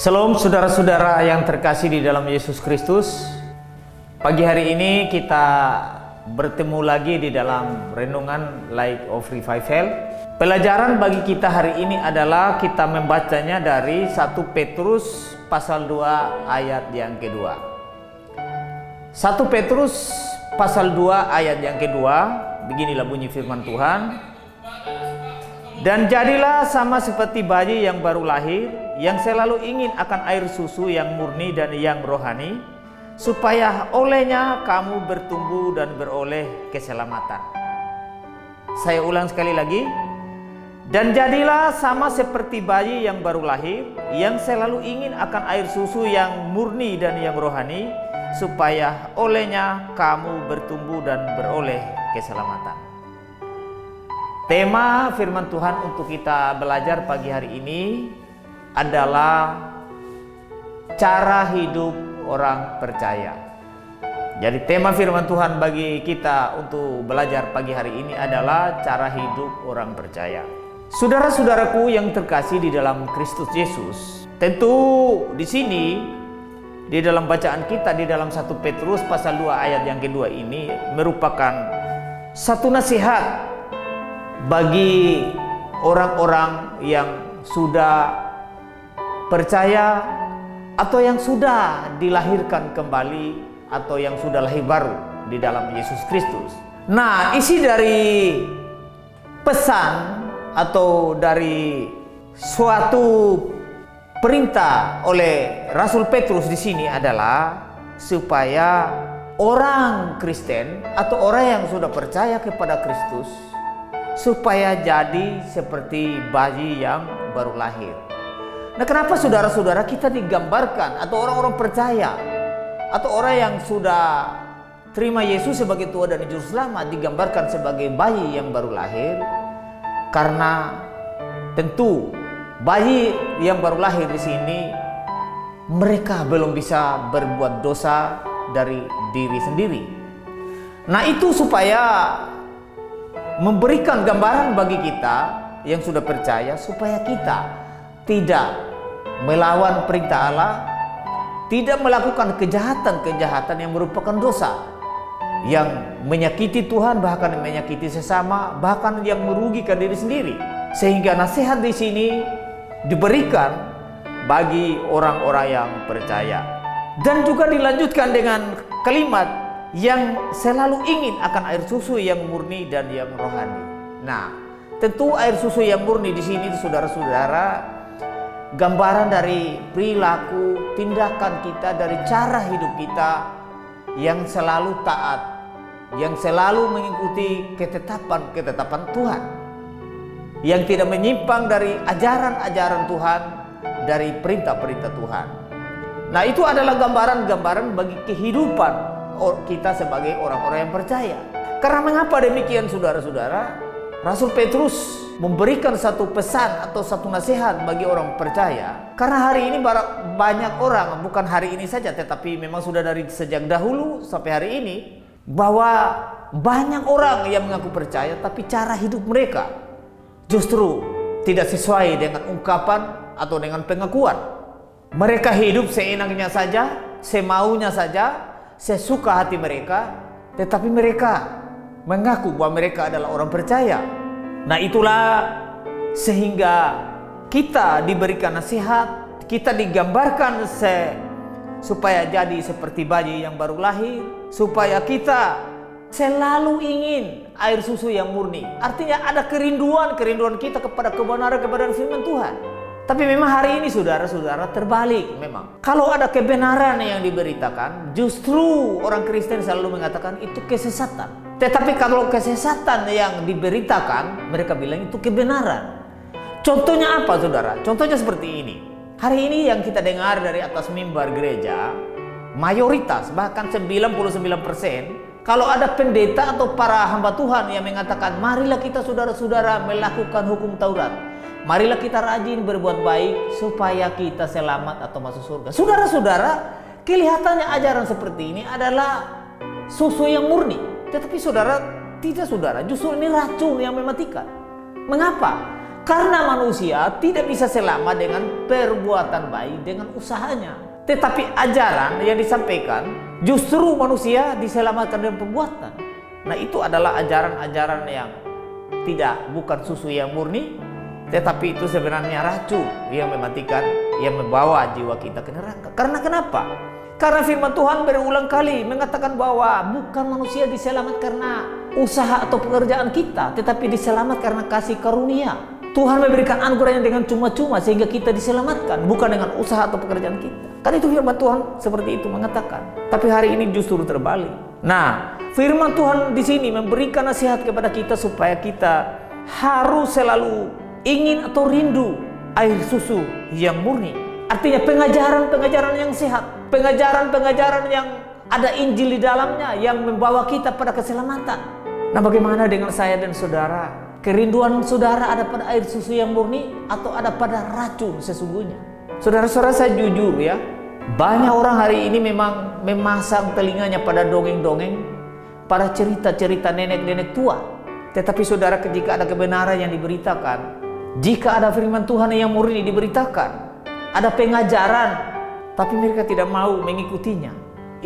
Shalom saudara-saudara yang terkasih di dalam Yesus Kristus. Pagi hari ini kita bertemu lagi di dalam renungan Light of Revival. Pelajaran bagi kita hari ini adalah kita membacanya dari 1 Petrus pasal 2 ayat yang kedua. 1 Petrus pasal 2 ayat yang kedua, beginilah bunyi firman Tuhan. Dan jadilah sama seperti bayi yang baru lahir, yang selalu ingin akan air susu yang murni dan yang rohani, supaya olehnya kamu bertumbuh dan beroleh keselamatan. Saya ulang sekali lagi. Dan jadilah sama seperti bayi yang baru lahir, yang selalu ingin akan air susu yang murni dan yang rohani, supaya olehnya kamu bertumbuh dan beroleh keselamatan. Tema firman Tuhan untuk kita belajar pagi hari ini adalah cara hidup orang percaya. Jadi tema firman Tuhan bagi kita untuk belajar pagi hari ini adalah cara hidup orang percaya. Saudara-saudaraku yang terkasih di dalam Kristus Yesus, tentu di sini di dalam bacaan kita di dalam 1 Petrus pasal 2 ayat yang kedua ini merupakan satu nasihat bagi orang-orang yang sudah percaya atau yang sudah dilahirkan kembali atau yang sudah lahir baru di dalam Yesus Kristus. Nah, isi dari pesan atau dari suatu perintah oleh Rasul Petrus di sini adalah supaya orang Kristen atau orang yang sudah percaya kepada Kristus supaya jadi seperti bayi yang baru lahir. Nah, kenapa saudara-saudara kita digambarkan atau orang-orang percaya atau orang yang sudah terima Yesus sebagai Tuhan dan Juru Selamat digambarkan sebagai bayi yang baru lahir? Karena tentu bayi yang baru lahir di sini mereka belum bisa berbuat dosa dari diri sendiri. Nah, itu supaya memberikan gambaran bagi kita yang sudah percaya supaya kita tidak melawan perintah Allah, tidak melakukan kejahatan-kejahatan yang merupakan dosa, yang menyakiti Tuhan, bahkan menyakiti sesama, bahkan yang merugikan diri sendiri. Sehingga nasihat di sini diberikan bagi orang-orang yang percaya. Dan juga dilanjutkan dengan kalimat yang selalu ingin akan air susu yang murni dan yang rohani. Nah, tentu air susu yang murni di sini saudara-saudara gambaran dari perilaku, tindakan kita, dari cara hidup kita yang selalu taat, yang selalu mengikuti ketetapan Tuhan, yang tidak menyimpang dari ajaran-ajaran Tuhan, dari perintah-perintah Tuhan. Nah, itu adalah gambaran-gambaran bagi kehidupan kita sebagai orang-orang yang percaya. Karena mengapa demikian saudara-saudara? Rasul Petrus memberikan satu pesan atau satu nasihat bagi orang percaya. Karena hari ini banyak orang, bukan hari ini saja tetapi memang sudah dari sejak dahulu sampai hari ini, bahwa banyak orang yang mengaku percaya tapi cara hidup mereka justru tidak sesuai dengan ungkapan atau dengan pengakuan. Mereka hidup seenaknya saja, semaunya saja, sesuka hati mereka, tetapi mereka mengaku bahwa mereka adalah orang percaya. Nah, itulah sehingga kita diberikan nasihat, kita digambarkan supaya jadi seperti bayi yang baru lahir, supaya kita selalu ingin air susu yang murni. Artinya ada kerinduan kita kepada kebenaran, kepada firman Tuhan. Tapi memang hari ini saudara-saudara terbalik memang. Kalau ada kebenaran yang diberitakan, justru orang Kristen selalu mengatakan itu kesesatan. Tetapi kalau kesesatan yang diberitakan, mereka bilang itu kebenaran. Contohnya apa, saudara? Contohnya seperti ini. Hari ini yang kita dengar dari atas mimbar gereja, mayoritas, bahkan 99%, kalau ada pendeta atau para hamba Tuhan yang mengatakan, marilah kita saudara-saudara melakukan hukum Taurat. Marilah kita rajin berbuat baik supaya kita selamat atau masuk surga. Saudara-saudara, kelihatannya ajaran seperti ini adalah susu yang murni. Tetapi saudara, tidak saudara, justru ini racun yang mematikan. Mengapa? Karena manusia tidak bisa selamat dengan perbuatan baik, dengan usahanya. Tetapi ajaran yang disampaikan, justru manusia diselamatkan dengan perbuatan. Nah, itu adalah ajaran-ajaran yang bukan susu yang murni, tetapi itu sebenarnya racun yang mematikan, yang membawa jiwa kita ke neraka. Karena kenapa? Karena firman Tuhan berulang kali mengatakan bahwa bukan manusia diselamat karena usaha atau pekerjaan kita, tetapi diselamat karena kasih karunia. Tuhan memberikan anugerahnya dengan cuma-cuma sehingga kita diselamatkan, bukan dengan usaha atau pekerjaan kita. Kan itu firman Tuhan seperti itu mengatakan. Tapi hari ini justru terbalik. Nah, firman Tuhan di sini memberikan nasihat kepada kita supaya kita harus selalu ingin atau rindu air susu yang murni. Artinya pengajaran-pengajaran yang sehat, pengajaran-pengajaran yang ada Injil di dalamnya yang membawa kita pada keselamatan. Nah, bagaimana dengan saya dan saudara? Kerinduan saudara ada pada air susu yang murni atau ada pada racun sesungguhnya? Saudara-saudara, saya jujur ya, banyak orang hari ini memang memasang telinganya pada dongeng-dongeng, pada cerita-cerita nenek-nenek tua. Tetapi saudara, jika ada kebenaran yang diberitakan, jika ada firman Tuhan yang murni diberitakan, ada pengajaran, tapi mereka tidak mau mengikutinya.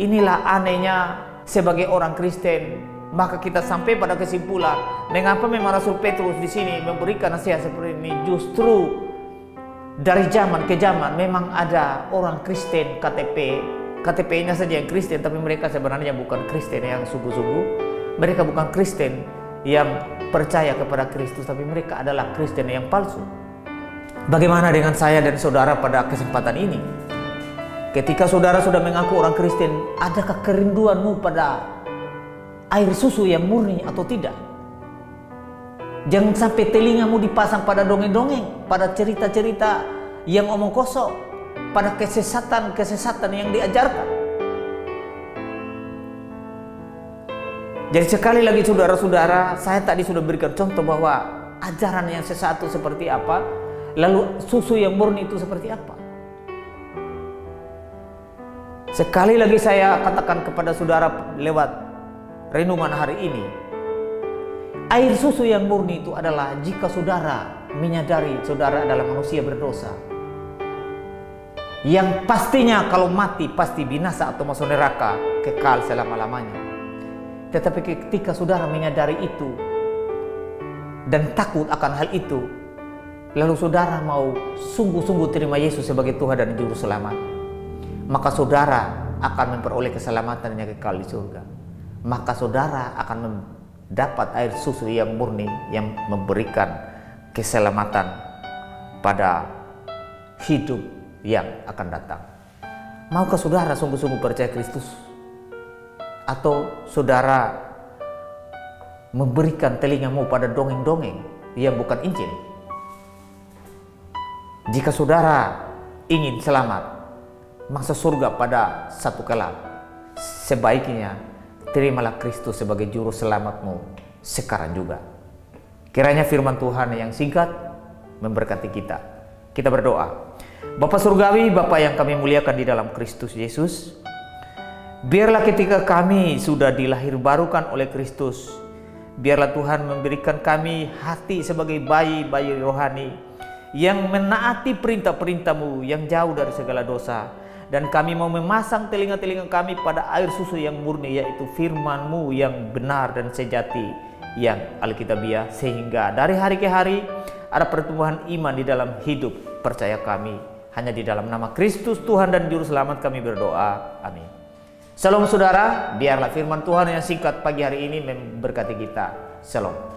Inilah anehnya sebagai orang Kristen. Maka kita sampai pada kesimpulan, mengapa memang Rasul Petrus di sini memberikan nasihat seperti ini? Justru dari zaman ke zaman memang ada orang Kristen KTP-nya saja yang Kristen, tapi mereka sebenarnya bukan Kristen yang sungguh-sungguh. Mereka bukan Kristen yang percaya kepada Kristus, tapi mereka adalah Kristen yang palsu. Bagaimana dengan saya dan saudara pada kesempatan ini? Ketika saudara sudah mengaku orang Kristen, adakah kerinduanmu pada air susu yang murni atau tidak? Jangan sampai telingamu dipasang pada dongeng-dongeng, pada cerita-cerita yang omong kosong, pada kesesatan-kesesatan yang diajarkan. Jadi sekali lagi saudara-saudara, saya tadi sudah berikan contoh bahwa ajaran yang sesat itu seperti apa, lalu susu yang murni itu seperti apa. Sekali lagi saya katakan kepada saudara lewat renungan hari ini, air susu yang murni itu adalah jika saudara menyadari saudara adalah manusia berdosa, yang pastinya kalau mati pasti binasa atau masuk neraka kekal selama-lamanya. Tetapi ketika saudara menyadari itu dan takut akan hal itu, lalu saudara mau sungguh-sungguh terima Yesus sebagai Tuhan dan Juru Selamat, maka saudara akan memperoleh keselamatan yang kekal di surga. Maka saudara akan mendapat air susu yang murni yang memberikan keselamatan pada hidup yang akan datang. Maukah saudara sungguh-sungguh percaya Kristus? Atau saudara memberikan telingamu pada dongeng-dongeng yang bukan Injil? Jika saudara ingin selamat, masuk surga pada satu kelak, sebaiknya terimalah Kristus sebagai juru selamatmu sekarang juga. Kiranya firman Tuhan yang singkat memberkati kita. Kita berdoa. Bapa Surgawi, Bapa yang kami muliakan di dalam Kristus Yesus, biarlah ketika kami sudah dilahirbarukan oleh Kristus, biarlah Tuhan memberikan kami hati sebagai bayi-bayi rohani yang menaati perintah-perintah-Mu yang jauh dari segala dosa. Dan kami mau memasang telinga-telinga kami pada air susu yang murni, yaitu firman-Mu yang benar dan sejati, yang alkitabiah, sehingga dari hari ke hari ada pertumbuhan iman di dalam hidup percaya kami. Hanya di dalam nama Kristus Tuhan dan Juru Selamat kami berdoa. Amin. Shalom saudara, biarlah firman Tuhan yang singkat pagi hari ini memberkati kita. Shalom.